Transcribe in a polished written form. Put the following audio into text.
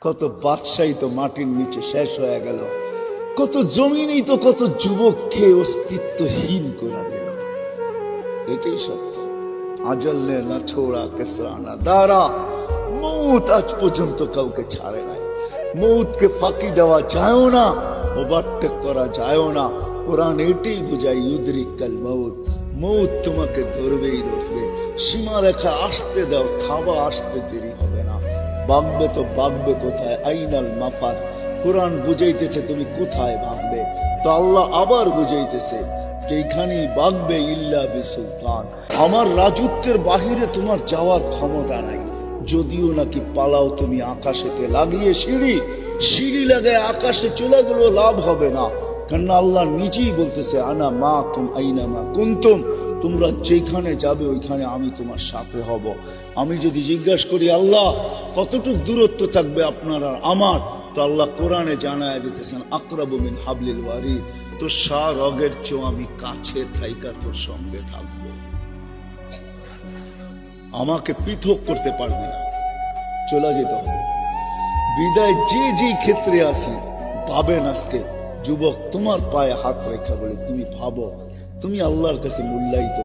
কত বাদশাহী তো মাটির নিচে শেষ হয়ে গেল, কত জমিনই তো কত যুবককে অস্তিত্বহীন করে দিল। এটাই সত্য। আজল নে না ছোড়া কেসরা না দারা, মৌত আজ পর্যন্ত কাউকে ছাড়ে নাই। মৌতকে ফাঁকি দেওয়া যায় না, ওভারটেক করা যায় না। কোরআন এটাই বোঝায়, ইউদরিকাল মৌত, মৌত তোমাকে ধরবেই ধরবে। সীমারেখা আসতে দাও, থাবা আসতে দেরি হবে না। ভাগবে তো ভাগবে কোথায়? আইনাল মাফার। কোরআন বুঝাইতেছে তুমি কোথায় ভাগবে, তো আল্লাহ আবার বুঝাইতেছে যেখানেই ভাগবে ইল্লা বিসুলতান, আমার রাজত্বের বাহিরে তোমার যাওয়ার ক্ষমতা নাই। যদিও নাকি পালাও তুমি আকাশেতে লাগিয়ে সিঁড়ি, সিঁড়ি লাগায় আকাশে চলে গেলেও লাভ হবে না, কারণ আল্লাহ নিজেই বলতেছে আনা মা কুম আইনা মা কুনতুম, তোমরা যেখানে যাবে ওইখানে আমি তোমার সাথে হব। আমি যদি জিজ্ঞাসা করি আল্লাহ কতটুকু দূরত্ব থাকবে আপনার আর আমার, তো আল্লাহ কোরআনে জানায় দিতেছেন আকরাবু মিন হাবলিল ওয়ারিদ, তো রগের চেয়েও আমি কাছে থাইকা তোর সঙ্গে থাকবো। আমাকে পৃথক করতে পারবি না, চলে যেতে হবে। বিদায় যে যে ক্ষেত্রে আসি পাবেন। আজকে যুবক তোমার পায়ে হাত রেখা বলে তুমি ভাবো, তুমি আল্লাহর কাছে মূল্যায়িত।